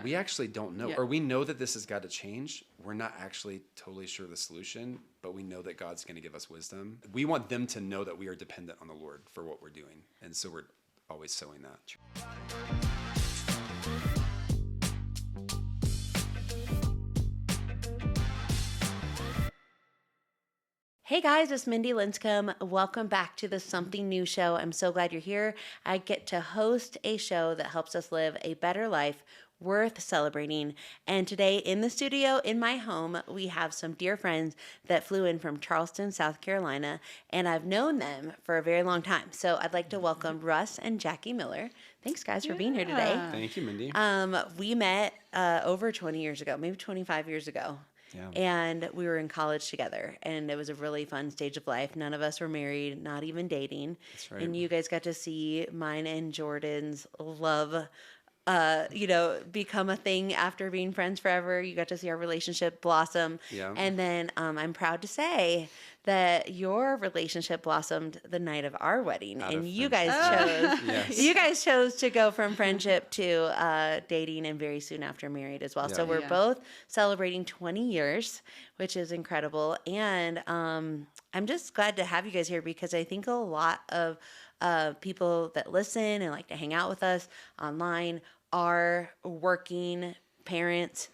We actually don't know, Yeah. or we know that this has got to change. We're not actually totally sure of the solution, but we know that God's going to give us wisdom. We want them to know that we are dependent on the Lord for what we're doing. And so we're always sowing that. Hey guys, it's Mindi Linscombe. Welcome back to the Something New show. I'm so glad you're here. I get to host a show that helps us live a better life worth celebrating. And today in the studio in my home, we have some dear friends that flew in from Charleston, South Carolina, and I've known them for a very long time. So I'd like to welcome Russ and Jackie Miller. Thanks guys for being here today. Thank you, Mindy. We met over 20 years ago, maybe 25 years ago. Yeah. And we were in college together, and it was a really fun stage of life. None of us were married, not even dating. That's right. And you guys got to see mine and Jordan's love, become a thing after being friends forever. You got to see our relationship blossom. Yeah. And then I'm proud to say that your relationship blossomed the night of our wedding, and you guys chose to go from friendship to dating, and very soon after married as well. Yeah. So we're both celebrating 20 years, which is incredible. And I'm just glad to have you guys here, because I think a lot of people that listen and like to hang out with us online are working parents.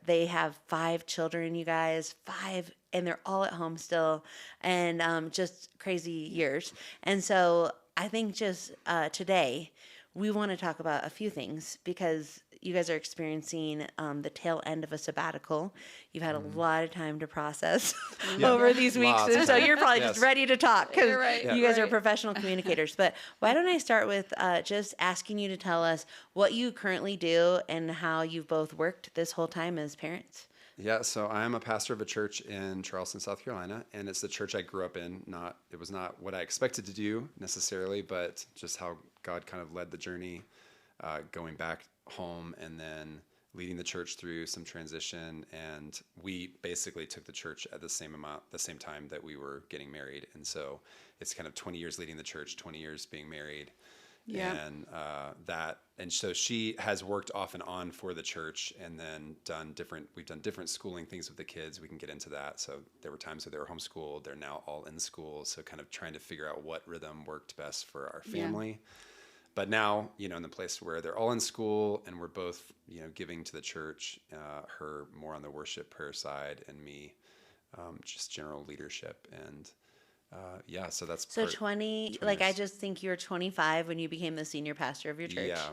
They have 5 children, you guys, 5, and they're all at home still, and just crazy years. And so I think just today we want to talk about a few things, because you guys are experiencing the tail end of a sabbatical. You've had a lot of time to process over these weeks, and so you're probably just ready to talk, because you guys are professional communicators. But why don't I start with just asking you to tell us what you currently do and how you've both worked this whole time as parents? Yeah, so I'm a pastor of a church in Charleston, South Carolina, and it's the church I grew up in. It was not what I expected to do necessarily, but just how God kind of led the journey, going back home and then leading the church through some transition. And we basically took the church at the same time that we were getting married. And so it's kind of 20 years leading the church, 20 years being married. Yeah. And so she has worked off and on for the church, and then we've done different schooling things with the kids. We can get into that. So there were times where they were homeschooled. They're now all in school. So kind of trying to figure out what rhythm worked best for our family. Yeah. But now, in the place where they're all in school and we're both, giving to the church, her more on the worship prayer side, and me, just general leadership. And so that's so 20 like years. I just think you were 25 when you became the senior pastor of your church. Yeah.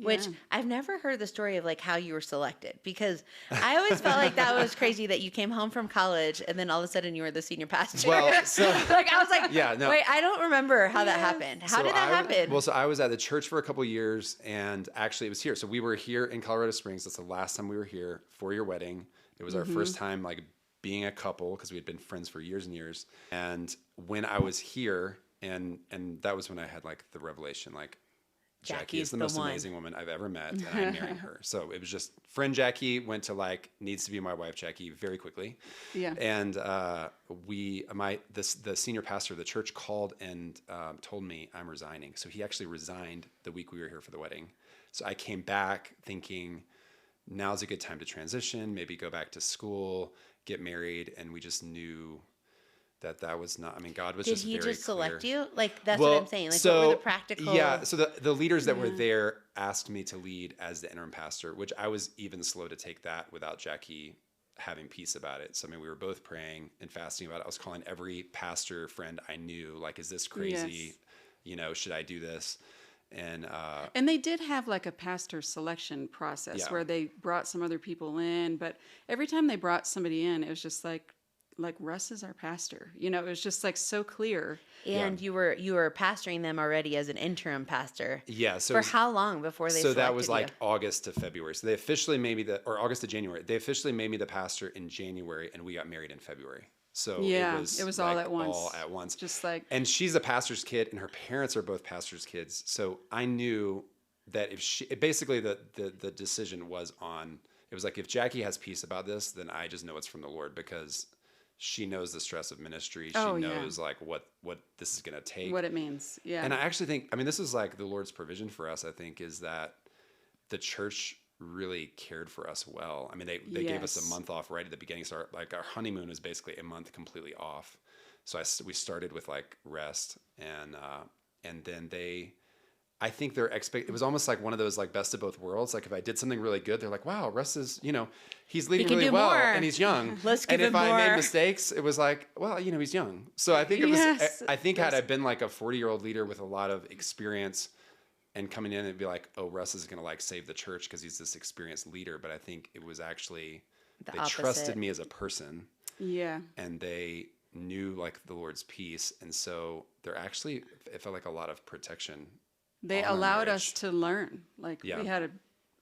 Which I've never heard the story of like how you were selected, because I always felt like that was crazy that you came home from college and then all of a sudden you were the senior pastor. Well, so like I was like, wait, I don't remember how that happened. How did that happen? Well, so I was at the church for a couple of years, and actually it was here. So we were here in Colorado Springs. That's the last time we were here for your wedding. It was our first time like being a couple, because we had been friends for years and years. And when I was here, and that was when I had like the revelation, like, Jackie is the most amazing woman I've ever met, and I'm marrying her. So it was just friend Jackie went to like, needs to be my wife Jackie very quickly. Yeah. And the senior pastor of the church called and told me I'm resigning. So he actually resigned the week we were here for the wedding. So I came back thinking, now's a good time to transition, maybe go back to school, get married, and we just knew that was not, I mean, God was just very clear. Did he just select you? Like, that's what I'm saying. Like, what were the practical... Yeah, so the leaders that were there asked me to lead as the interim pastor, which I was even slow to take that without Jackie having peace about it. So, I mean, we were both praying and fasting about it. I was calling every pastor friend I knew, like, is this crazy? Yes. Should I do this? And they did have like a pastor selection process where they brought some other people in, but every time they brought somebody in, it was just like Russ is our pastor. It was just like so clear. And you were pastoring them already as an interim pastor. Yeah. So for how long before they selected you? So that was like August to February. So they officially made me or August to January. They officially made me the pastor in January, and we got married in February. So it was all like at once. All at once. Just like, and she's a pastor's kid, and her parents are both pastor's kids. So I knew that basically the decision was on. It was like, if Jackie has peace about this, then I just know it's from the Lord, because she knows the stress of ministry. She knows like what this is going to take. What it means. Yeah. And I actually think, this is like the Lord's provision for us, I think, is that the church really cared for us well. I mean, they gave us a month off right at the beginning. So our honeymoon was basically a month completely off. So we started with like rest, and then I think it was almost like one of those like best of both worlds. Like if I did something really good, they're like, wow, Russ is, he's leading really well and he's young. Let's give him more. And if I made mistakes, it was like, well, he's young. So I think I think had I been like a 40-year-old leader with a lot of experience and coming in and be like, oh, Russ is going to like save the church because he's this experienced leader. But I think it was actually, they trusted me as a person. Yeah. And they knew like the Lord's peace. And so it felt like a lot of protection. They allowed us to learn. Like we had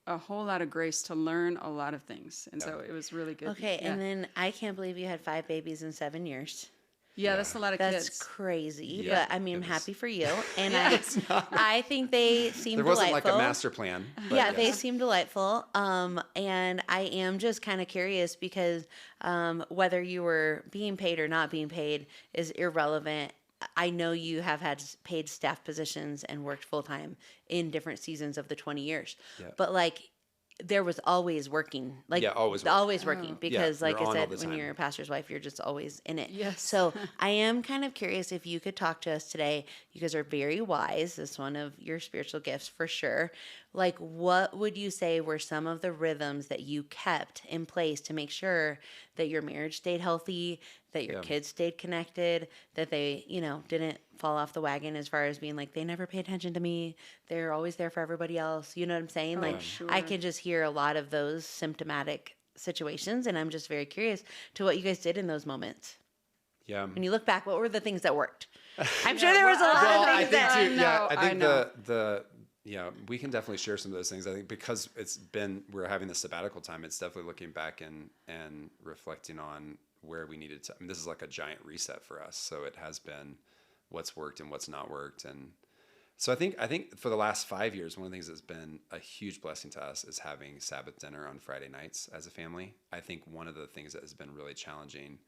a whole lot of grace to learn a lot of things. And so it was really good. Okay. And then I can't believe you had 5 babies in 7 years. Yeah, that's a lot of kids. That's crazy. Yeah, but I mean, I'm happy for you. And I think they seem delightful. There wasn't like a master plan. Yeah, they seem delightful. And I am just kind of curious because whether you were being paid or not being paid is irrelevant. I know you have had paid staff positions and worked full time in different seasons of the 20 years. Yeah. But like, there was always working. Like, always working. Because like I said, when you're a pastor's wife, you're just always in it. Yes. So I am kind of curious if you could talk to us today. You guys are very wise. It's one of your spiritual gifts for sure. Like, what would you say were some of the rhythms that you kept in place to make sure that your marriage stayed healthy, that your kids stayed connected, that they, didn't fall off the wagon as far as being like, they never pay attention to me. They're always there for everybody else. You know what I'm saying? Sure. I can just hear a lot of those symptomatic situations. And I'm just very curious to what you guys did in those moments. Yeah. When you look back, what were the things that worked? I'm sure there was a lot of things that... we can definitely share some of those things. I think because we're having the sabbatical time, it's definitely looking back and reflecting on where we needed to. I mean, this is like a giant reset for us. So it has been what's worked and what's not worked. And so I think for the last 5 years, one of the things that's been a huge blessing to us is having Sabbath dinner on Friday nights as a family. I think one of the things that has been really challenging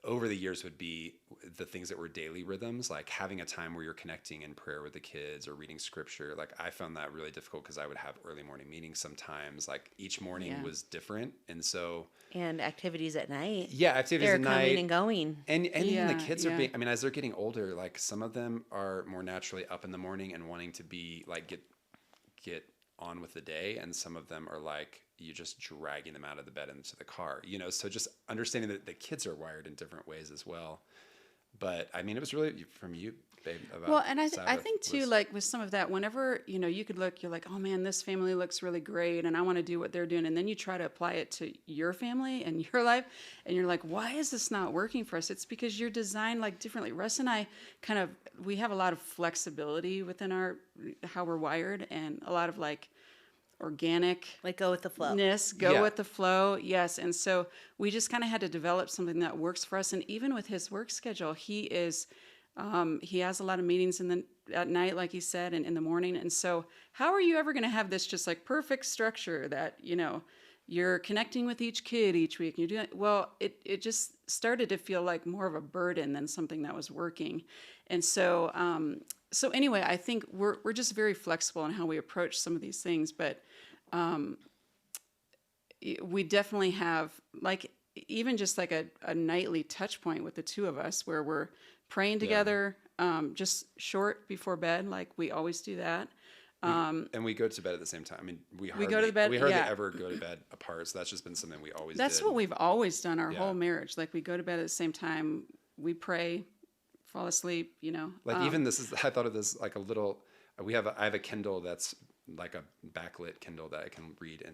over the years would be the things that were daily rhythms, like having a time where you're connecting in prayer with the kids or reading scripture. Like I found that really difficult because I would have early morning meetings sometimes. Like each morning was different. And so... And activities at night. Yeah, activities at night. They're coming and going. And even the kids are being... I mean, as they're getting older, like some of them are more naturally up in the morning and wanting to be like get on with the day, and some of them are like you just dragging them out of the bed into the car, so just understanding that the kids are wired in different ways as well. But I mean, it was really from you, babe, about and I think too, like with some of that, whenever you could look, you're like, oh man, this family looks really great and I want to do what they're doing, and then you try to apply it to your family and your life and you're like, why is this not working for us? It's because you're designed like differently. Russ and I we have a lot of flexibility within how we're wired, and a lot of like organic, like go with the flow. With the flow. Yes. And so we just kind of had to develop something that works for us. And even with his work schedule, he has a lot of meetings at night, like he said, and in the morning. And so how are you ever going to have this just like perfect structure that, you're connecting with each kid each week and you're doing, well, it just started to feel like more of a burden than something that was working. And so, anyway, I think we're just very flexible in how we approach some of these things, but we definitely have like even just like a nightly touch point with the two of us where we're praying together, just short before bed, like we always do that. And we go to bed at the same time. I mean, we hardly ever go to bed apart. So that's just been something we always did. That's what we've always done our whole marriage. Like we go to bed at the same time, we pray, fall asleep, Like even I thought of this like a little, I have a Kindle that's like a backlit Kindle that I can read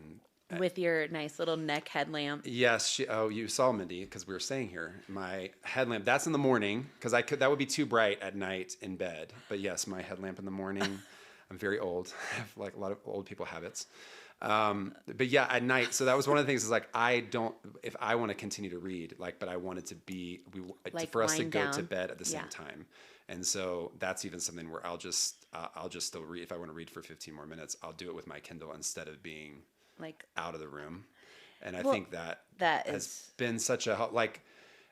with your nice little neck headlamp. Yes. You saw Mindy because we were staying here. My headlamp, that's in the morning because that would be too bright at night in bed. But yes, my headlamp in the morning. I'm very old. I have like a lot of old people habits. But yeah, at night. So that was one of the things is like, if I want to continue to read, like, but I want it to be, for us to go to bed at the same time. And so that's even something where I'll just still read. If I want to read for 15 more minutes, I'll do it with my Kindle instead of being like out of the room. And I think that has been such a, like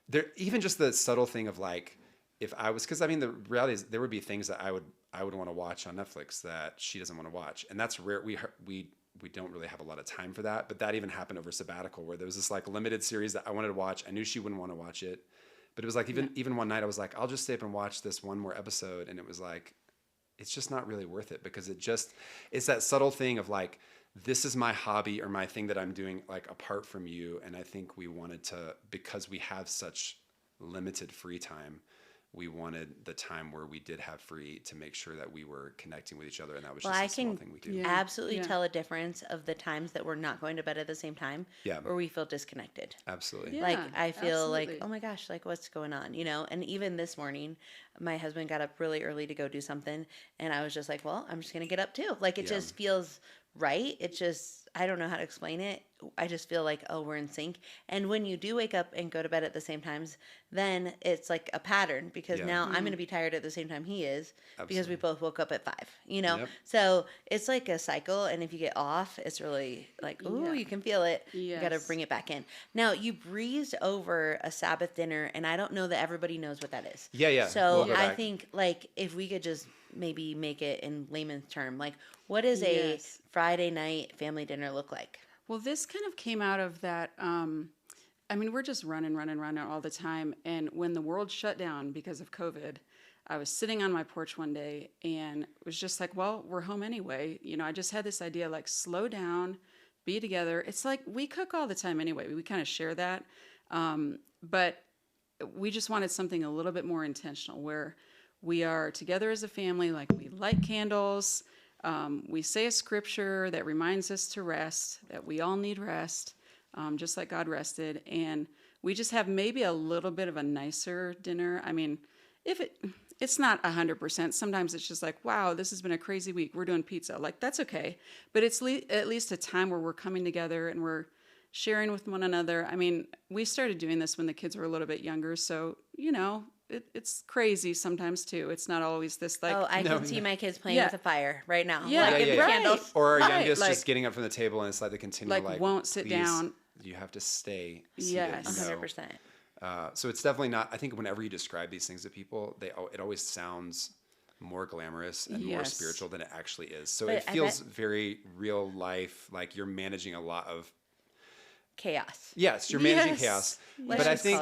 there, even just the subtle thing of like, cause I mean, the reality is there would be things that I would want to watch on Netflix that she doesn't want to watch. And that's rare. We we don't really have a lot of time for that. But that even happened over sabbatical, where there was this like limited series that I wanted to watch. I knew she wouldn't want to watch it, but it was like even one night I was like, I'll just stay up and watch this one more episode, and it was like, it's just not really worth it, because it's that subtle thing of like, this is my hobby or my thing that I'm doing like apart from you. And I think we wanted to, because we have such limited free time, we wanted the time where we did have free to make sure that we were connecting with each other. And that was just a small thing we do. Absolutely tell a difference of the times that we're not going to bed at the same time, where we feel disconnected. Absolutely. Like I feel like, oh my gosh, like what's going on, you know? And even this morning, my husband got up really early to go do something, and I was just like, well, I'm just going to get up too. Like it just feels right. It just, I don't know how to explain it. I just feel like, oh, we're in sync. And when you do wake up and go to bed at the same times, then it's like a pattern, because now I'm going to be tired at the same time he is, because we both woke up at 5, you know? So it's like a cycle. And if you get off, it's really like, ooh, you can feel it. You got to bring it back in. Now you breezed over a Sabbath dinner, and I don't know that everybody knows what that is. Yeah. So I think like if we could just maybe make it in layman's term, like what does a Friday night family dinner look like? Well, this kind of came out of that. I mean, we're just running all the time. And when the world shut down because of COVID, I was sitting on my porch one day and it was just like, well, we're home anyway. You know, I just had this idea, like, slow down, be together. It's like we cook all the time anyway. We kind of share that. But we just wanted something a little bit more intentional, where we are together as a family, like we light candles. We say a scripture that reminds us to rest, that we all need rest, just like God rested. And we just have maybe a little bit of a nicer dinner. I mean, it's not 100%. Sometimes it's just like, wow, this has been a crazy week. We're doing pizza. Like, that's okay. But it's at least a time where we're coming together and we're sharing with one another. I mean, we started doing this when the kids were a little bit younger. So, you know, it's crazy sometimes too. It's not always this like. Oh, I can see my kids playing with a fire right now. Yeah, like right. Candles. Or our youngest just getting up from the table, and it's like the continual like won't sit down. You have to stay seated. Yes, 100%. So it's definitely not. I think whenever you describe these things to people, it always sounds more glamorous and more spiritual than it actually is. So it feels very real life, like you're managing a lot of chaos. Yes, you're managing chaos. But I think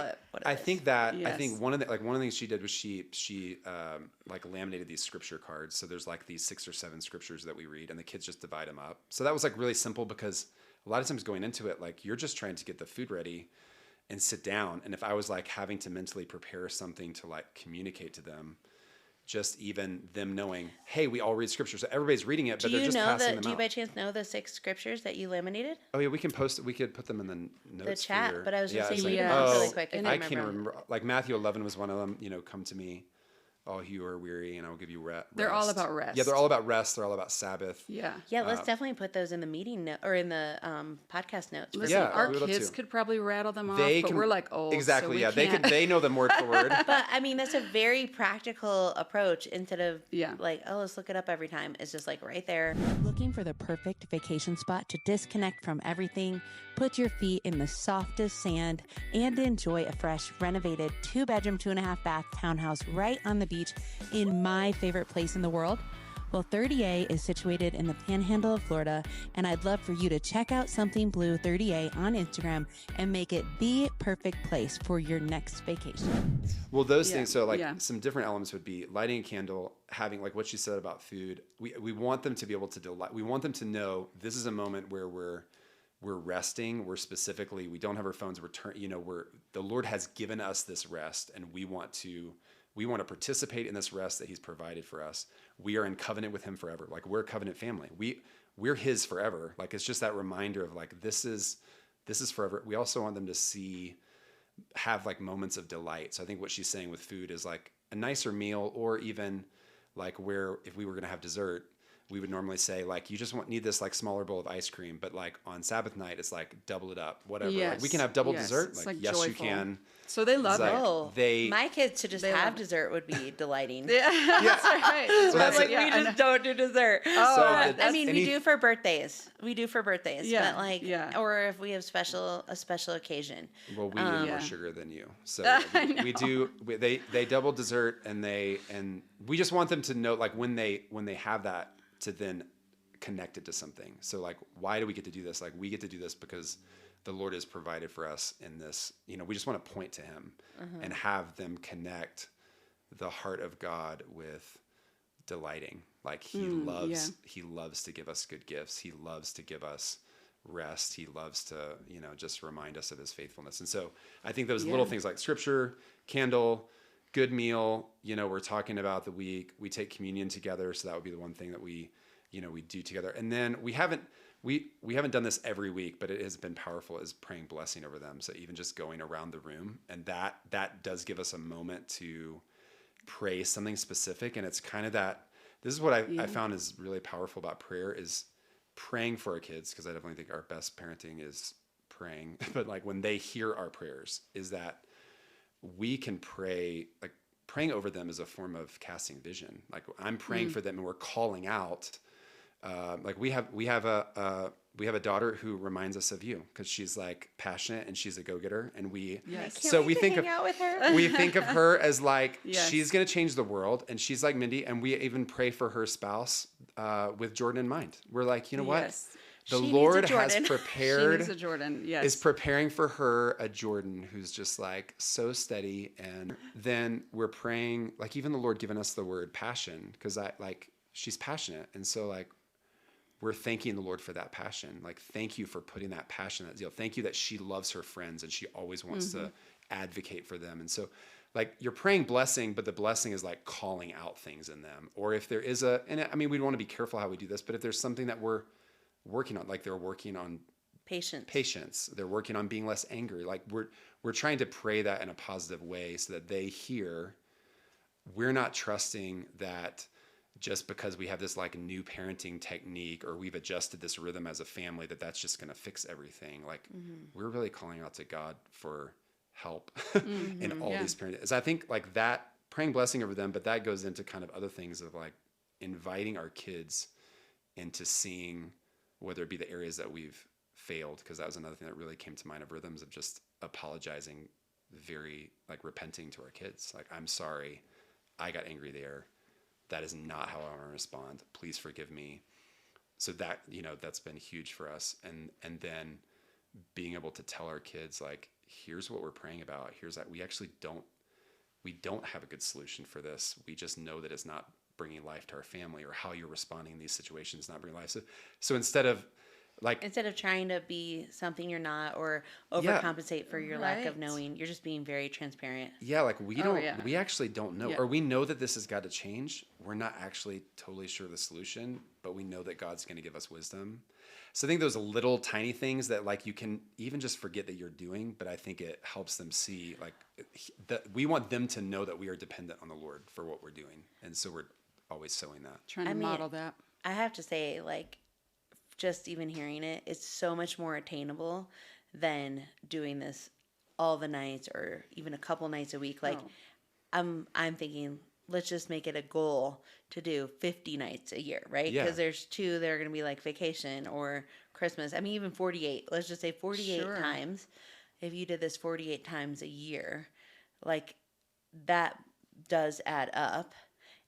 one of the things she did was she like laminated these scripture cards. So there's like these 6 or 7 scriptures that we read, and the kids just divide them up. So that was like really simple, because a lot of times going into it, like you're just trying to get the food ready and sit down. And if I was like having to mentally prepare something to like communicate to them, just even them knowing, hey, we all read scripture, so everybody's reading it, but they're just passing them out. Do you by chance know the 6 scriptures that you laminated? Oh yeah, we could put them in the notes. The chat, but I was just saying, really quick. I can't remember. Like Matthew 11 was one of them. You know, come to me, all you are weary, and I will give you rest. They're all about rest. Yeah, they're all about rest. They're all about Sabbath. Yeah. Yeah, let's definitely put those in the meeting or in the podcast notes. Listen, our kids could probably rattle them off, but we're like old. Exactly. So they know them word for word. But I mean, that's a very practical approach. Instead of like, oh, let's look it up every time. It's just like right there. Looking for the perfect vacation spot to disconnect from everything, put your feet in the softest sand, and enjoy a fresh, renovated 2-bedroom, 2.5-bath townhouse right on the beach in my favorite place in the world? Well, 30A is situated in the panhandle of Florida, and I'd love for you to check out Something Blue 30A on Instagram and make it the perfect place for your next vacation. Well, those things, so like some different elements would be lighting a candle, having like what you said about food. We want them to be able to delight. We want them to know this is a moment where we're resting. We don't have our phones. The Lord has given us this rest, and we want to participate in this rest that He's provided for us. We are in covenant with Him forever. Like we're a covenant family. We're His forever. Like it's just that reminder of like this is forever. We also want them to have like moments of delight. So I think what she's saying with food is like a nicer meal, or even like where if we were going to have dessert, we would normally say like you just need this like smaller bowl of ice cream, but like on Sabbath night it's like double it up, whatever. Yes. Like we can have double dessert. It's like yes, joyful. You can. So they love it. Oh, my kids to just have dessert would be delighting. That's right. So that's like we just don't do dessert. Oh, I mean, we do for birthdays. But like, or if we have a special occasion. Well, we need more sugar than you, so we do. They double dessert, and we just want them to know, like when they have that, to then connected to something. So like, why do we get to do this? Like, we get to do this because the Lord has provided for us in this. We just want to point to him and have them connect the heart of God with delighting. Like he loves to give us good gifts. He loves to give us rest. He loves to, just remind us of his faithfulness. And so I think those little things like scripture, candle, good meal, we're talking about the week, we take communion together. So that would be the one thing that we do together. And then we haven't done this every week, but it has been powerful, is praying blessing over them. So even just going around the room, and that does give us a moment to pray something specific. And it's kind of this is what I found is really powerful about prayer, is praying for our kids. Because I definitely think our best parenting is praying, but like when they hear our prayers, is that we can pray, like praying over them is a form of casting vision. Like I'm praying for them and we're calling out. Like we have a daughter who reminds us of you, because she's like passionate and she's a go-getter, and we think of her as like she's going to change the world, and she's like Mindy, and we even pray for her spouse with Jordan in mind. We're like, what? The Lord has prepared, is preparing for her a Jordan who's just like so steady. And then we're praying, like even the Lord given us the word passion, because she's passionate. And so like, we're thanking the Lord for that passion. Like, thank you for putting that passion, that zeal. Thank you that she loves her friends and she always wants to advocate for them. And so like you're praying blessing, but the blessing is like calling out things in them. Or if there is we'd want to be careful how we do this, but if there's something that we're working on, like they're working on patience, they're working on being less angry. Like we're trying to pray that in a positive way so that they hear, we're not trusting that just because we have this like new parenting technique, or we've adjusted this rhythm as a family, that's just going to fix everything. Like we're really calling out to God for help in all these parenting. So I think like that, praying blessing over them, but that goes into kind of other things of like inviting our kids into seeing, whether it be the areas that we've failed, because that was another thing that really came to mind, of rhythms of just apologizing, very like repenting to our kids. Like, I'm sorry, I got angry there. That is not how I want to respond. Please forgive me. So that, that's been huge for us. And then being able to tell our kids, like, here's what we're praying about. Here's that we actually don't have a good solution for this. We just know that it's not bringing life to our family, or how you're responding in these situations not bringing life. So instead of trying to be something you're not, or overcompensate for your lack of knowing, you're just being very transparent. Yeah, like we actually don't know, or we know that this has got to change. We're not actually totally sure of the solution, but we know that God's going to give us wisdom. So I think those little tiny things that like you can even just forget that you're doing, but I think it helps them see like that we want them to know that we are dependent on the Lord for what we're doing. And so we're always sowing that. Trying to model that. I have to say, like, just even hearing it, it's so much more attainable than doing this all the nights, or even a couple nights a week. Like, I'm thinking, let's just make it a goal to do 50 nights a year, right? Because there's 2 that are going to be like vacation or Christmas. I mean, even 48. Let's just say 48 times. If you did this 48 times a year, like, that does add up.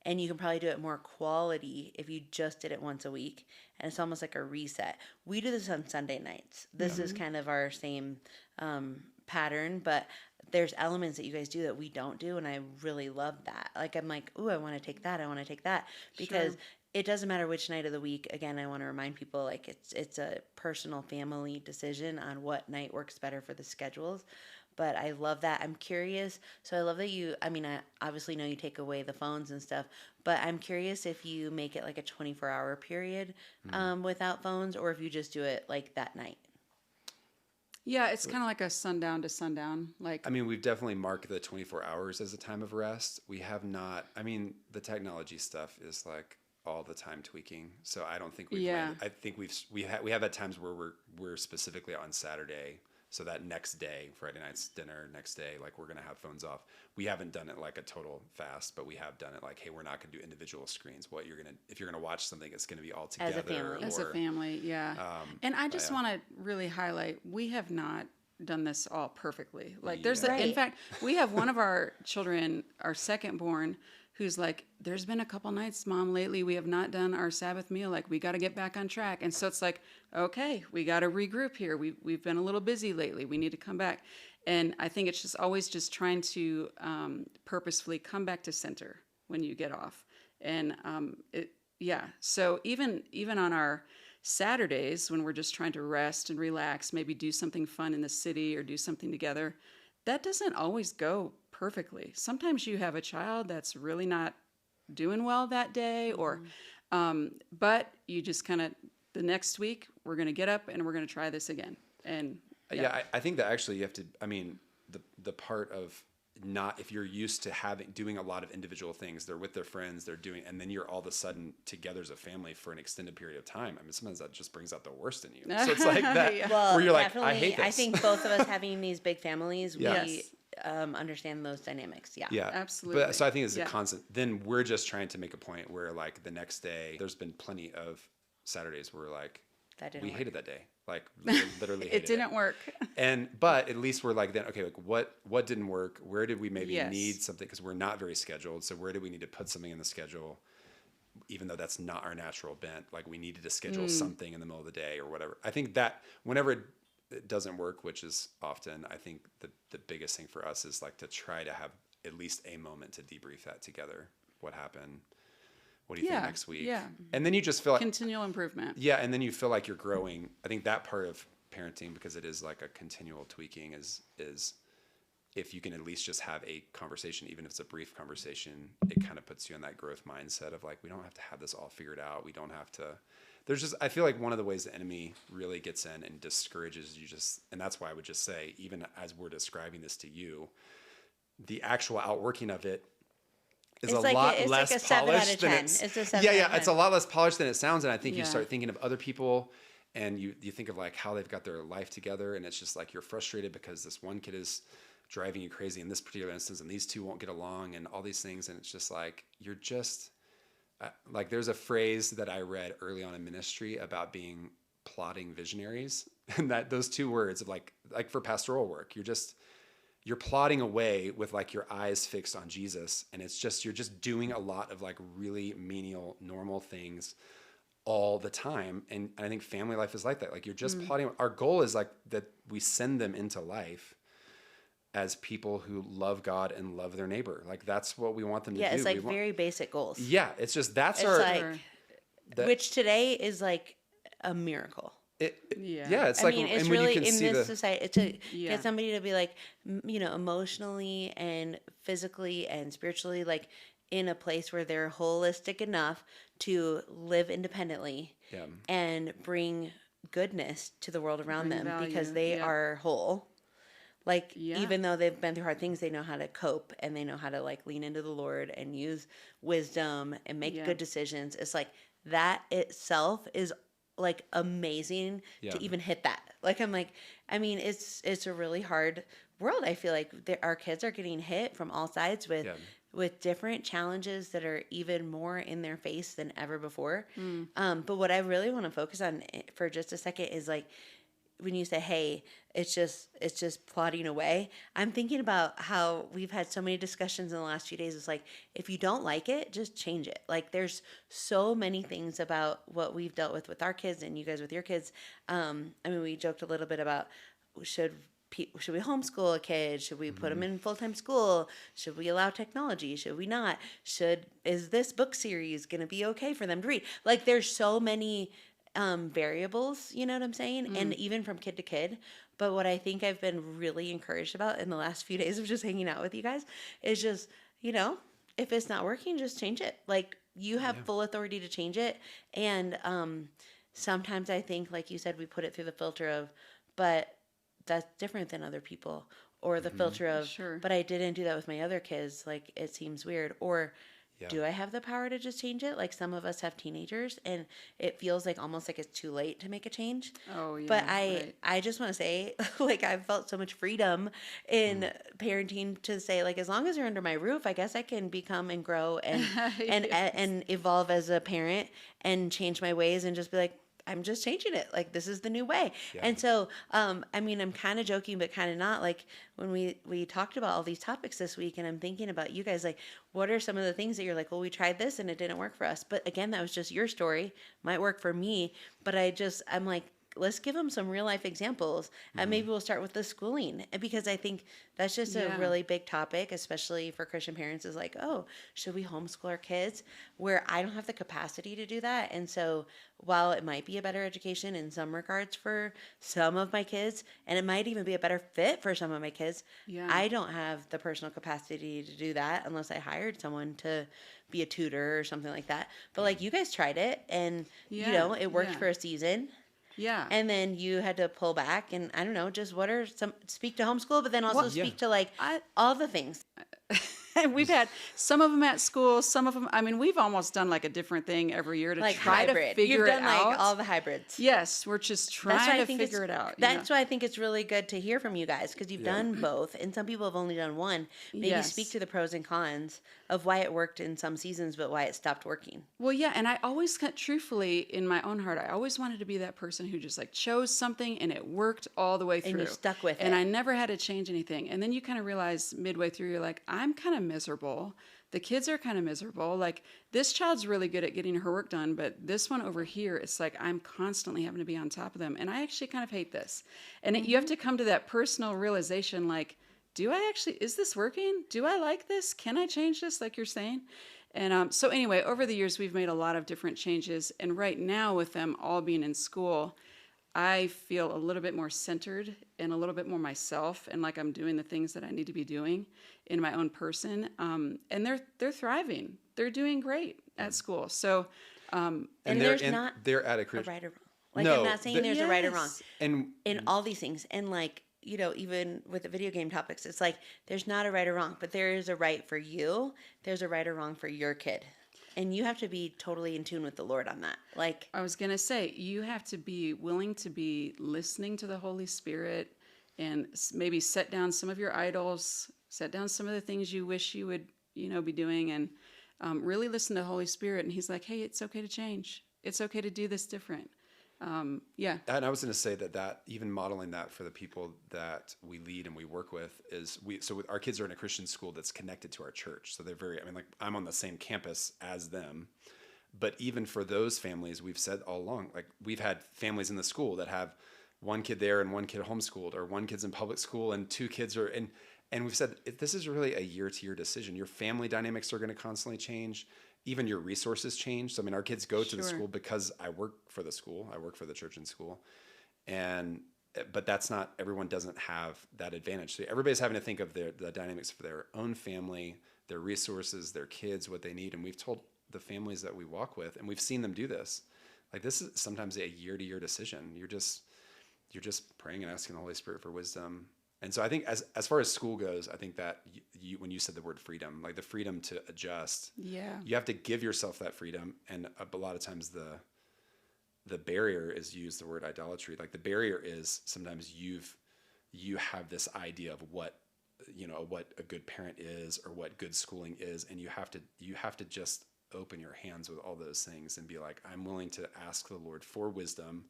And you can probably do it more quality if you just did it once a week. And it's almost like a reset. We do this on Sunday nights. This is kind of our same pattern, but there's elements that you guys do that we don't do. And I really love that. Like, I'm like, ooh, I want to take that. I want to take that. Because it doesn't matter which night of the week. Again, I want to remind people, like, it's a personal family decision on what night works better for the schedules. But I love that. I'm curious. So I love that I obviously know you take away the phones and stuff, but I'm curious if you make it like a 24-hour period without phones, or if you just do it like that night. Yeah, it's kind of like a sundown to sundown. Like, we've definitely marked the 24 hours as a time of rest. We have not, the technology stuff is like all the time tweaking. So I don't think we've landed. I think we have had times where we're specifically on Saturday. So that next day, Friday night's dinner, next day, like, we're going to have phones off. We haven't done it like a total fast, but we have done it like, hey, we're not going to do individual screens. If you're going to watch something, it's going to be all together. As a family, yeah. And I just want to really highlight, we have not done this all perfectly. Like, in fact, we have one of our children, our second born, who's like, there's been a couple nights, Mom, lately we have not done our Sabbath meal. Like, we got to get back on track. And so it's like, okay, we got to regroup here. We've been a little busy lately. We need to come back. And I think it's just always just trying to purposefully come back to center when you get off. And so even on our Saturdays when we're just trying to rest and relax, maybe do something fun in the city or do something together, that doesn't always go perfectly. Sometimes you have a child that's really not doing well that day, or but you just kind of, the next week we're going to get up and we're going to try this again. And I think that actually you have to, I mean, the part of not, if you're used to doing a lot of individual things, they're with their friends, they're doing, and then you're all of a sudden together as a family for an extended period of time. I mean, sometimes that just brings out the worst in you. So it's like that, well, where you're like, I hate this. I think both of us having these big families, Yes. we understand those dynamics. Yeah. Absolutely. But so I think it's a constant. Then we're just trying to make a point where, like, the next day, there's been plenty of Saturdays where, like, we hated that day. Like, literally hated it. It didn't work. But at least we're like, then, okay, like, what didn't work? Where did we maybe need something? Because we're not very scheduled. So where do we need to put something in the schedule? Even though that's not our natural bent, like, we needed to schedule something in the middle of the day or whatever. I think that whenever it doesn't work, which is often, I think the biggest thing for us is, like, to try to have at least a moment to debrief that together. What happened? What do you think next week? Yeah. And then you just feel like continual improvement. Yeah. And then you feel like you're growing. I think that part of parenting, because it is like a continual tweaking, is if you can at least just have a conversation, even if it's a brief conversation, it kind of puts you in that growth mindset of, like, we don't have to have this all figured out. We don't have to, I feel like one of the ways the enemy really gets in and discourages you, and that's why I would just say, even as we're describing this to you, the actual outworking of it is a lot less polished than it's. It's a 7 out of 10. It's a lot less polished than it sounds, and I think you start thinking of other people, and you think of, like, how they've got their life together, and it's just like you're frustrated because this one kid is driving you crazy in this particular instance, and these two won't get along, and all these things, and it's just like you're just like, there's a phrase that I read early on in ministry about being plotting visionaries, and that those two words of like for pastoral work, you're plotting away with, like, your eyes fixed on Jesus. And it's just, you're just doing a lot of, like, really menial, normal things all the time. And I think family life is like that. Like, you're just plotting. Our goal is, like, that we send them into life as people who love God and love their neighbor. Like, that's what we want them to do. Yeah, it's like very basic goals. Yeah, it's just, which today is like a miracle. It's I like, mean, it's and really when you can in see this society to get somebody to be, like, emotionally and physically and spiritually, like, in a place where they're holistic enough to live independently and bring goodness to the world around them, because they are whole. Like, even though they've been through hard things, they know how to cope, and they know how to, like, lean into the Lord and use wisdom and make good decisions. It's like, that itself is, like, amazing to even hit that. Like, I'm like, I mean, it's a really hard world. I feel like our kids are getting hit from all sides with different challenges that are even more in their face than ever before. But what I really want to focus on for just a second is, like, when you say, hey, it's just plodding away, I'm thinking about how we've had so many discussions in the last few days. It's like, if you don't like it, just change it. Like, there's so many things about what we've dealt with our kids and you guys with your kids. I mean, we joked a little bit about, should we homeschool a kid? Should we put them in full-time school? Should we allow technology? Should we not? Is this book series going to be okay for them to read? Like, there's so many variables, you know what I'm saying? And even from kid to kid. But what I think I've been really encouraged about in the last few days of just hanging out with you guys is just, if it's not working, just change it. Like, you have full authority to change it. And sometimes I think, like you said, we put it through the filter of, but that's different than other people, or the filter of, but I didn't do that with my other kids. Like, it seems weird. Or do I have the power to just change it? Like, some of us have teenagers, and it feels like almost like it's too late to make a change. Oh, yeah. But I just want to say, like, I've felt so much freedom in parenting to say, like, as long as you're under my roof, I guess I can become and grow and and evolve as a parent and change my ways and just be like, I'm just changing it. Like, this is the new way. Yeah. And so, I mean, I'm kind of joking, but kind of not. Like, when we talked about all these topics this week, and I'm thinking about you guys, like, what are some of the things that you're like, well, we tried this and it didn't work for us. But again, that was just your story. Might work for me. But I'm like, let's give them some real life examples. And maybe we'll start with the schooling, because I think that's just a really big topic, especially for Christian parents, is like, oh, should we homeschool our kids? Where I don't have the capacity to do that. And so while it might be a better education in some regards for some of my kids, and it might even be a better fit for some of my kids, I don't have the personal capacity to do that unless I hired someone to be a tutor or something like that. But like, you guys tried it, and you know, it worked for a season. Yeah. And then you had to pull back, and I don't know, just what are speak to homeschool, but then also speak to like all the things. We've had some of them at school, some of them, I mean, we've almost done like a different thing every year to like try hybrid. to figure You've done it out. Like all the hybrids. Yes, we're just trying to figure it out. That's why I think it's really good to hear from you guys, because you've done both, and some people have only done one. Maybe speak to the pros and cons of why it worked in some seasons, but why it stopped working. Well, yeah, and I always, truthfully, in my own heart, I always wanted to be that person who just like chose something and it worked all the way through. And you stuck with it. And I never had to change anything. And then you kind of realize midway through, you're like, I'm kind of miserable. The kids are kind of miserable. Like, this child's really good at getting her work done, but this one over here, it's like I'm constantly having to be on top of them. And I actually kind of hate this. And you have to come to that personal realization, like, is this working? Do I like this? Can I change this, like you're saying? And so anyway, over the years, we've made a lot of different changes. And right now, with them all being in school, I feel a little bit more centered and a little bit more myself, and like I'm doing the things that I need to be doing in my own person. And they're thriving. They're doing great at school. So, and they're at a right or wrong. Like, no, I'm not saying there's a right or wrong in all these things. And like, you know, even with the video game topics, it's like there's not a right or wrong, but there is a right for you. There's a right or wrong for your kid. And you have to be totally in tune with the Lord on that. Like, I was going to say, you have to be willing to be listening to the Holy Spirit, and maybe set down some of your idols, set down some of the things you wish you would, you know, be doing, and really listen to the Holy Spirit. And he's like, hey, it's okay to change. It's okay to do this different. And I was going to say that even modeling that for the people that we lead and we work with is our kids are in a Christian school that's connected to our church. So they're like, I'm on the same campus as them. But even for those families, we've said all along, like, we've had families in the school that have one kid there and one kid homeschooled, or one kid's in public school and two kids are in. And we've said, this is really a year-to-year decision. Your family dynamics are going to constantly change. Even your resources change. So, I mean, our kids go to the school because I work for the school. I work for the church and school. But that's not, everyone doesn't have that advantage. So everybody's having to think of the dynamics for their own family, their resources, their kids, what they need. And we've told the families that we walk with, and we've seen them do this. Like, this is sometimes a year-to-year decision. You're just praying and asking the Holy Spirit for wisdom. And so I think as far as school goes, I think that when you said the word freedom, like the freedom to adjust, you have to give yourself that freedom. And a lot of times the barrier is used, the word idolatry. Like, the barrier is sometimes you have this idea of what a good parent is or what good schooling is, and you have to just open your hands with all those things and be like, I'm willing to ask the Lord for wisdom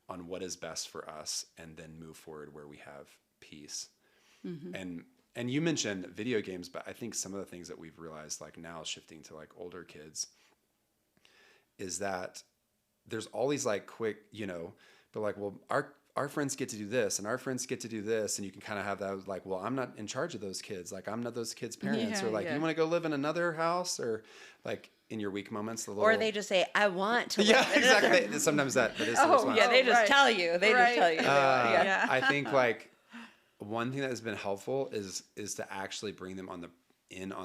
on what is best for us, and then move forward where we have peace. Mm-hmm. And you mentioned video games, but I think some of the things that we've realized, like now shifting to like older kids, is that there's all these like quick, but like, well, our friends get to do this and our friends get to do this, and you can kind of have that like, well, I'm not in charge of those kids, like I'm not those kids' parents, or like you want to go live in another house, or like in your weak moments, or they just say, I want to live in exactly. Sometimes that is the response. Yeah, they just tell you. They just tell you. I think like one thing that has been helpful is to actually bring them on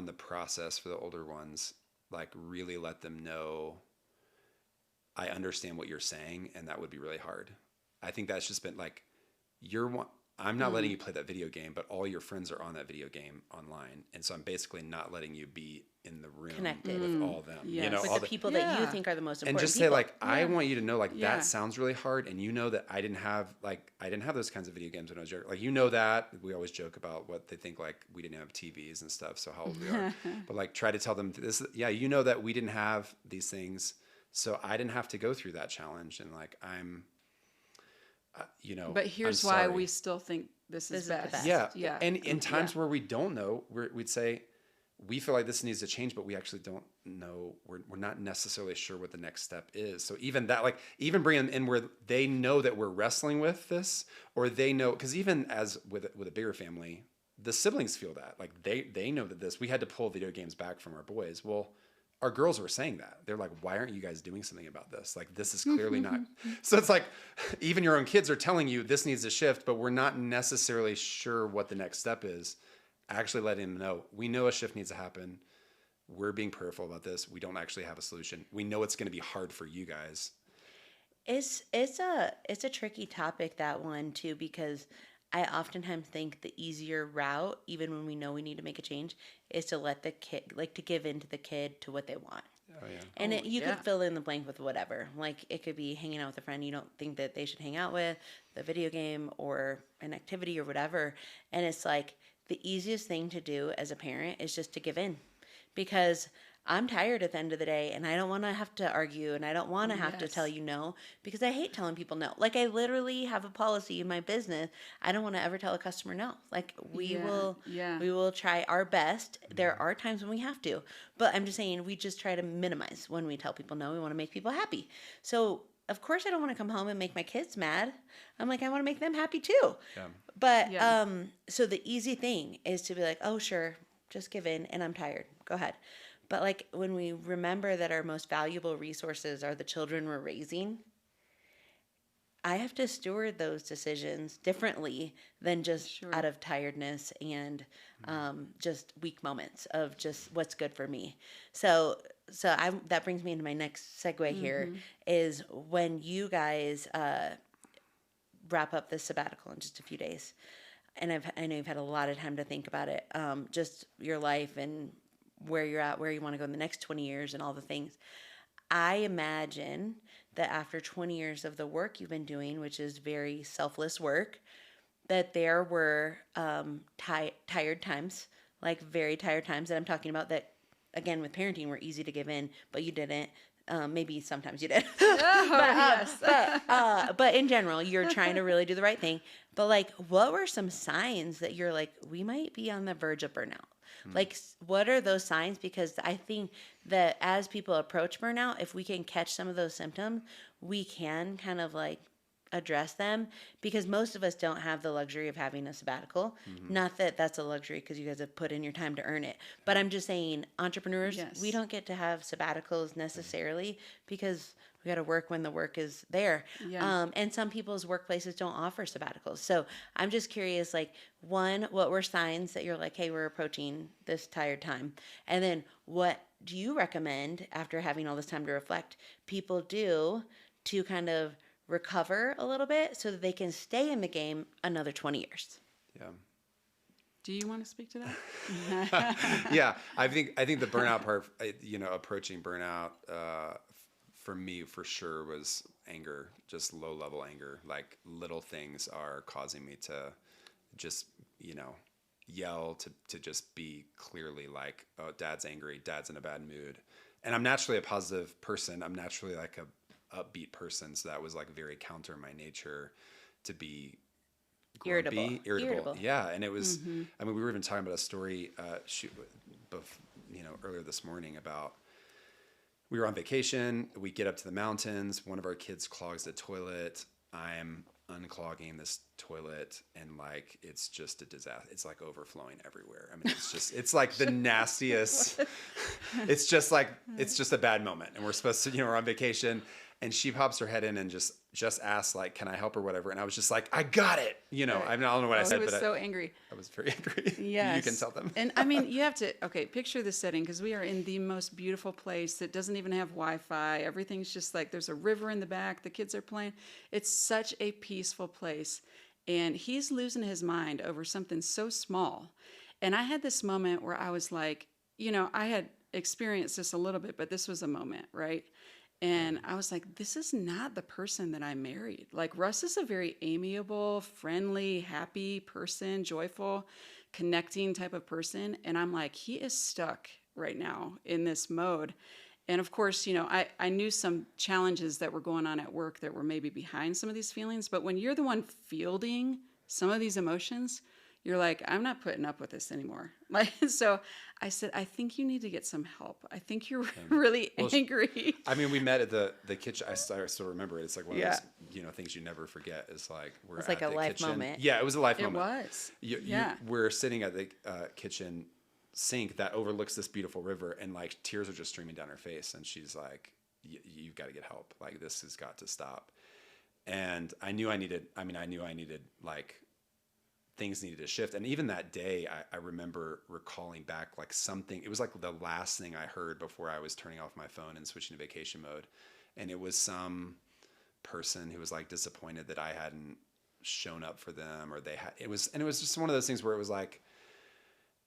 the process for the older ones. Like, really let them know, I understand what you're saying, and that would be really hard. I think that's just been like, I'm not letting you play that video game, but all your friends are on that video game online. And so I'm basically not letting you be in the room connected with all of them. Yes. With the people that you think are the most important. And just say like, I want you to know, like, that sounds really hard. And you know that I didn't have those kinds of video games when I was younger. Like, that we always joke about what they think, like we didn't have TVs and stuff, so how old we are. But like, try to tell them this, that we didn't have these things. So I didn't have to go through that challenge. And like, But here's why we still think this is the best. Yeah. Yeah. And in times where we don't know, we'd say, we feel like this needs to change, but we actually don't know. We're not necessarily sure what the next step is. So even that, like, even bring them in where they know that we're wrestling with this, or they know, because even as with a bigger family, the siblings feel that, like, they know that we had to pull video games back from our boys. Well, our girls were saying that. They're like, why aren't you guys doing something about this? Like, this is clearly not. So it's like, even your own kids are telling you this needs to shift, but we're not necessarily sure what the next step is. Actually letting them know, we know a shift needs to happen. We're being prayerful about this. We don't actually have a solution. We know it's going to be hard for you guys. It's a tricky topic, that one too, because I oftentimes think the easier route, even when we know we need to make a change, is to let the kid, like, to give in to the kid to what they want. Oh yeah. And you could fill in the blank with whatever. Like, it could be hanging out with a friend you don't think that they should hang out with, the video game or an activity or whatever. And it's like, the easiest thing to do as a parent is just to give in, because I'm tired at the end of the day and I don't want to have to argue, and I don't want to have to tell you no, because I hate telling people no. Like, I literally have a policy in my business. I don't want to ever tell a customer no. Like, we will try our best. There are times when we have to, but I'm just saying, we just try to minimize when we tell people no. We want to make people happy. So of course I don't want to come home and make my kids mad. I'm like, I want to make them happy too. Yeah. But so the easy thing is to be like, oh sure, just give in, and I'm tired. Go ahead. But like, when we remember that our most valuable resources are the children we're raising, I have to steward those decisions differently than just out of tiredness and just weak moments of just what's good for me. So that brings me into my next segue here, is when you guys wrap up this sabbatical in just a few days, and I know you've had a lot of time to think about it, just your life and where you're at, where you want to go in the next 20 years and all the things. I imagine that after 20 years of the work you've been doing, which is very selfless work, that there were tired times, like very tired times that I'm talking about, that, again, with parenting, were easy to give in, but you didn't. Maybe sometimes you did. But in general, you're trying to really do the right thing. But like, what were some signs that you're like, we might be on the verge of burnout? Like, what are those signs? Because I think that as people approach burnout, if we can catch some of those symptoms, we can kind of like address them, because most of us don't have the luxury of having a sabbatical. Not that that's a luxury, because you guys have put in your time to earn it. But I'm just saying, entrepreneurs, we don't get to have sabbaticals necessarily, because we got to work when the work is there. And some people's workplaces don't offer sabbaticals. So I'm just curious, like, one, what were signs that you're like, hey, we're approaching this tired time? And then what do you recommend, after having all this time to reflect, people do to kind of recover a little bit so that they can stay in the game another 20 years? Yeah. Do you want to speak to that? Yeah, I think the burnout part, approaching burnout, for me, for sure, was anger, just low level anger. Like, little things are causing me to just, yell, to just be clearly like, oh, dad's angry, dad's in a bad mood. And I'm naturally a positive person. I'm naturally like a upbeat person. So that was like very counter my nature to be grumpy, irritable. Yeah. And it was, I mean, we were even talking about a story, earlier this morning about, we were on vacation. We get up to the mountains. One of our kids clogs the toilet. I'm unclogging this toilet, and like, it's just a disaster. It's like overflowing everywhere. I mean, it's like the nastiest. It's just a bad moment. And we're supposed to, we're on vacation, and she pops her head in and just asks, like, can I help or whatever? And I was just like, I got it. Right. I don't know what I said, but I was so angry. I was very angry. Yes. You can tell them. And I mean, you have to, picture the setting, because we are in the most beautiful place that doesn't even have Wi-Fi. Everything's just like, there's a river in the back. The kids are playing. It's such a peaceful place. And he's losing his mind over something so small. And I had this moment where I was like, I had experienced this a little bit, but this was a moment, right? And I was like, this is not the person that I married. Like, Russ is a very amiable, friendly, happy person, joyful, connecting type of person. And I'm like, he is stuck right now in this mode. And of course, I knew some challenges that were going on at work that were maybe behind some of these feelings. But when you're the one fielding some of these emotions, you're like, I'm not putting up with this anymore. So I said, I think you need to get some help. I think you're really angry. I mean, we met at the kitchen. I still remember it. It's like one of those, things you never forget. It's like we're it's like at a the life kitchen. moment. Yeah, it was a life It moment. was. We're sitting at the kitchen sink that overlooks this beautiful river, and like tears are just streaming down her face. And she's like, "You've got to get help. Like this has got to stop." And I knew I needed like things needed to shift. And even that day, I remember recalling back like something, it was like the last thing I heard before I was turning off my phone and switching to vacation mode. And it was some person who was like disappointed that I hadn't shown up for them, or it was just one of those things where it was like,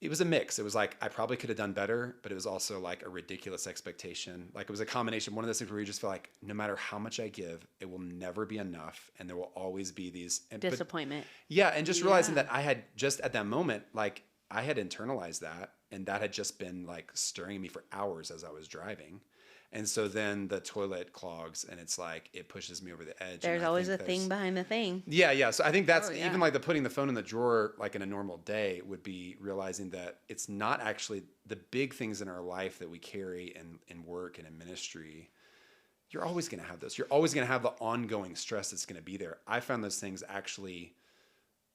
it was a mix. It was like, I probably could have done better, but it was also like a ridiculous expectation. Like it was a combination, one of those things where you just feel like no matter how much I give, it will never be enough. And there will always be these disappointment. And just realizing that I had just at that moment, like I had internalized that, and that had just been like stirring me for hours as I was driving. And so then the toilet clogs, and it's like, it pushes me over the edge. There's always a thing behind the thing. Yeah. So I think that's even like the putting the phone in the drawer, like in a normal day, would be realizing that it's not actually the big things in our life that we carry in work and in ministry. You're always going to have those. You're always going to have the ongoing stress that's going to be there. I found those things actually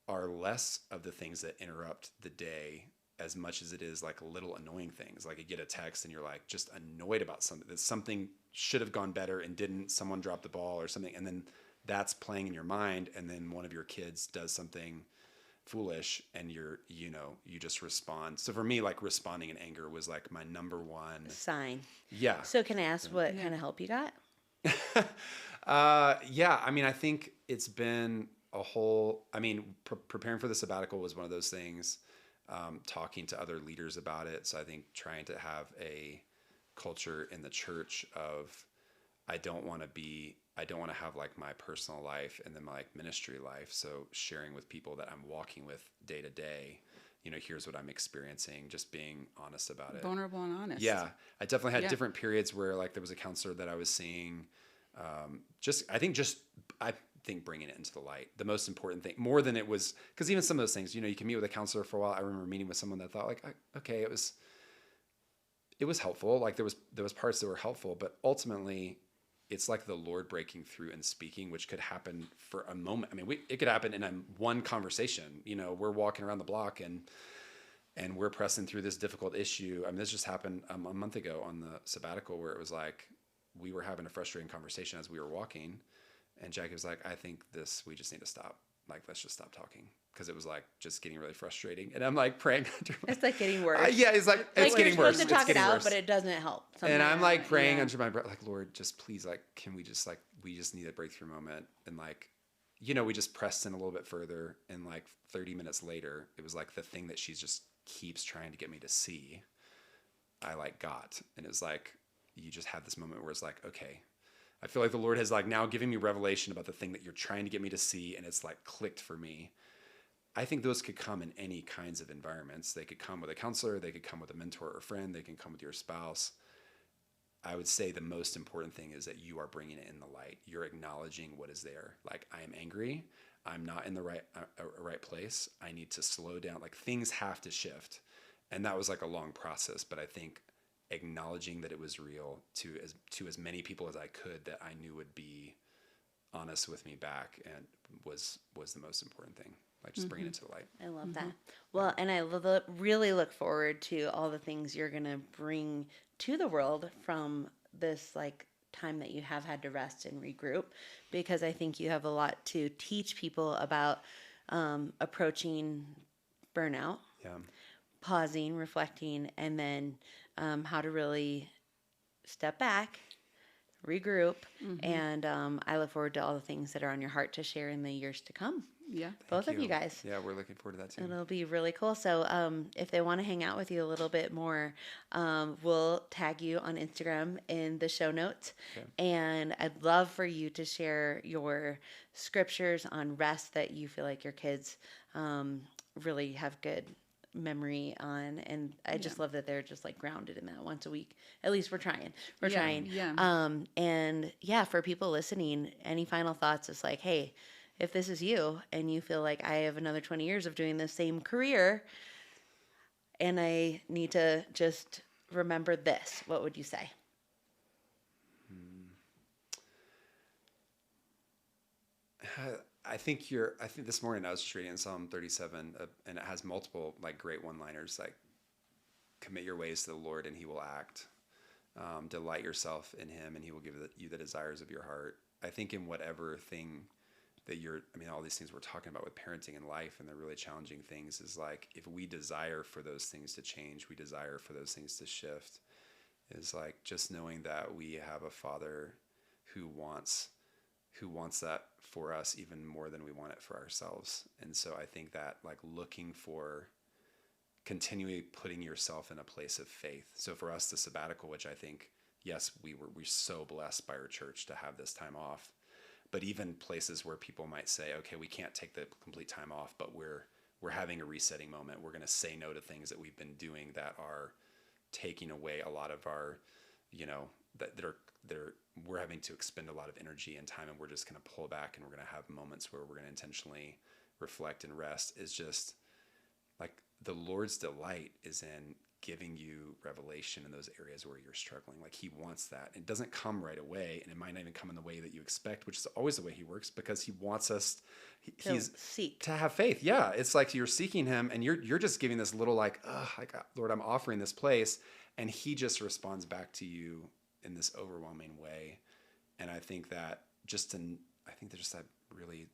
are less of the things that interrupt the day as much as it is like little annoying things. Like you get a text and you're like just annoyed about something, that something should have gone better and didn't, someone dropped the ball or something. And then that's playing in your mind. And then one of your kids does something foolish and you just respond. So for me, like responding in anger was like my number one sign. Yeah. So can I ask what kind of help you got? I mean, I think it's been preparing for the sabbatical was one of those things. Talking to other leaders about it. So I think trying to have a culture in the church of, I don't want to have like my personal life and then my like ministry life. So sharing with people that I'm walking with day to day, here's what I'm experiencing, just being honest about it. Vulnerable and honest. Yeah. I definitely had different periods where like there was a counselor that I was seeing, I think bringing it into the light, the most important thing, more than it was, because even some of those things, you can meet with a counselor for a while. I remember meeting with someone that thought like, okay, it was helpful. Like there was parts that were helpful, but ultimately it's like the Lord breaking through and speaking, which could happen for a moment. I mean, it could happen in one conversation. We're walking around the block and we're pressing through this difficult issue. I mean, this just happened a month ago on the sabbatical, where it was like, we were having a frustrating conversation as we were walking. And Jackie was like, I think we just need to stop. Like, let's just stop talking. Because it was like just getting really frustrating. And I'm like praying. It's like getting worse. It's like, it's getting worse. You're supposed to talk it out, but it doesn't help. And I'm like praying under my breath, like, Lord, just please, like, can we just like, we just need a breakthrough moment. And like, we just pressed in a little bit further. And like 30 minutes later, it was like the thing that she just keeps trying to get me to see, I like got. And it was like, you just have this moment where it's like, okay, I feel like the Lord has like now giving me revelation about the thing that you're trying to get me to see, and it's like clicked for me. I think those could come in any kinds of environments. They could come with a counselor, they could come with a mentor or friend, they can come with your spouse. I would say the most important thing is that you are bringing it in the light. You're acknowledging what is there. Like, I am angry. I'm not in the right place. I need to slow down. Like, things have to shift. And that was like a long process, but I think acknowledging that it was real to as many people as I could that I knew would be honest with me back, and was the most important thing. Like, just bringing it to the light. I love that. Well, and I really look forward to all the things you're going to bring to the world from this like time that you have had to rest and regroup, because I think you have a lot to teach people about approaching burnout, pausing, reflecting, and then how to really step back, regroup, and I look forward to all the things that are on your heart to share in the years to come. Yeah. Both of you guys. Yeah, we're looking forward to that too. It'll be really cool. So if they want to hang out with you a little bit more, we'll tag you on Instagram in the show notes. Okay. And I'd love for you to share your scriptures on rest that you feel like your kids really have good memory on, and I just love that they're just like grounded in that once a week. At least we're trying. We're trying. Yeah. And for people listening, any final thoughts? It's like, hey, if this is you and you feel like I have another 20 years of doing the same career and I need to just remember this, what would you say? I think this morning I was just reading Psalm 37, and it has multiple like great one-liners, like commit your ways to the Lord and he will act. Delight yourself in him and he will give you the desires of your heart. I think in whatever thing that all these things we're talking about with parenting and life and the really challenging things is like, if we desire for those things to change, we desire for those things to shift, is like just knowing that we have a Father who wants that for us even more than we want it for ourselves. And so I think that like looking for continually putting yourself in a place of faith. So for us, the sabbatical, which I think, yes, we're so blessed by our church to have this time off, but even places where people might say, okay, we can't take the complete time off, but we're having a resetting moment. We're going to say no to things that we've been doing that are taking away a lot of our, we're having to expend a lot of energy and time, and we're just going to pull back, and we're going to have moments where we're going to intentionally reflect and rest. Is just like the Lord's delight is in giving you revelation in those areas where you're struggling. Like he wants that. It doesn't come right away, and it might not even come in the way that you expect, which is always the way he works, because he wants us to have faith. Yeah. It's like you're seeking him, and you're just giving this little like, Lord, I'm offering this place. And he just responds back to you in this overwhelming way. And I think that there's just that really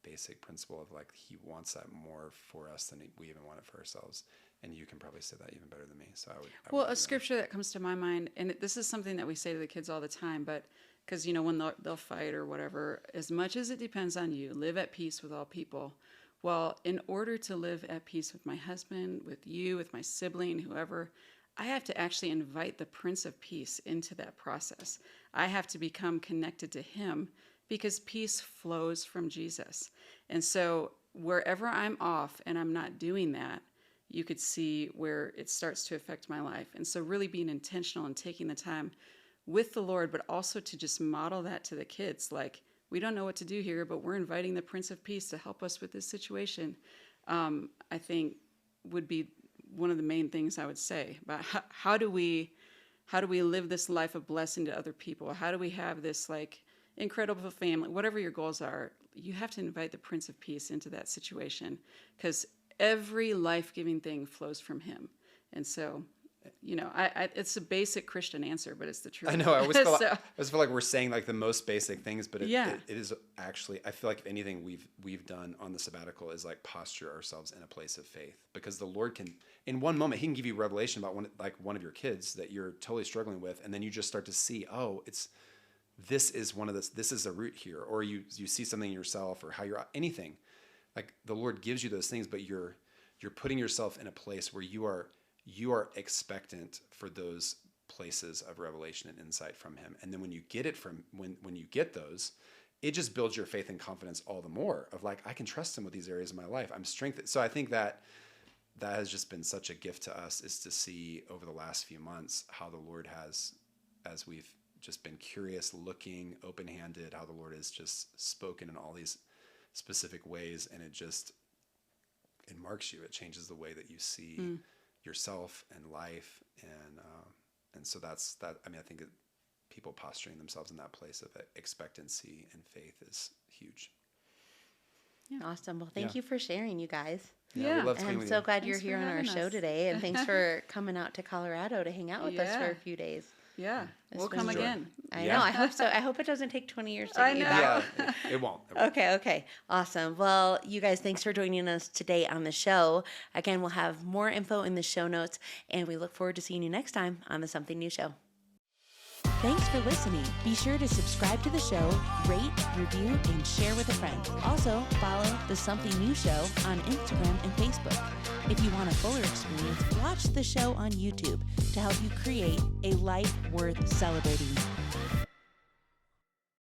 basic principle of like, he wants that more for us than we even want it for ourselves. And you can probably say that even better than me. So I would a scripture that comes to my mind, and this is something that we say to the kids all the time, but because, when they'll fight or whatever, as much as it depends on you, live at peace with all people. Well, in order to live at peace with my husband, with you, with my sibling, whoever, I have to actually invite the Prince of Peace into that process. I have to become connected to him, because peace flows from Jesus. And so wherever I'm off and I'm not doing that, you could see where it starts to affect my life. And so really being intentional and taking the time with the Lord, but also to just model that to the kids. Like, we don't know what to do here, but we're inviting the Prince of Peace to help us with this situation. I think would be one of the main things I would say about how do we live this life of blessing to other people? How do we have this like incredible family? Whatever your goals are, you have to invite the Prince of Peace into that situation, because every life-giving thing flows from him. And so, it's a basic Christian answer, but it's the truth. I know. I always feel like we're saying like the most basic things, but it is actually, I feel like if anything we've done on the sabbatical is like posture ourselves in a place of faith, because the Lord can, in one moment, he can give you revelation about one of your kids that you're totally struggling with. And then you just start to see, this is a root here, or you see something in yourself or how you're anything. Like the Lord gives you those things, but you're putting yourself in a place where you are expectant for those places of revelation and insight from him. And then when you get it when you get those, it just builds your faith and confidence all the more of like, I can trust him with these areas of my life. I'm strengthened. So I think that has just been such a gift to us, is to see over the last few months how the Lord has, as we've just been curious, looking, open-handed, how the Lord has just spoken in all these specific ways. And it marks you. It changes the way that you see yourself and life. And so that's that. I mean, I think that people posturing themselves in that place of expectancy and faith is huge. Yeah. Awesome. Well, thank you for sharing, you guys. Yeah. We love and I'm so glad you're here on our show today. And thanks for coming out to Colorado to hang out with us for a few days. Yeah, we'll come again. I know. I hope so. I hope it doesn't take 20 years to get you back. Yeah, it won't. Okay. Awesome. Well, you guys, thanks for joining us today on the show. Again, we'll have more info in the show notes, and we look forward to seeing you next time on the Something New Show. Thanks for listening. Be sure to subscribe to the show, rate, review, and share with a friend. Also, follow The Something New Show on Instagram and Facebook. If you want a fuller experience, watch the show on YouTube to help you create a life worth celebrating.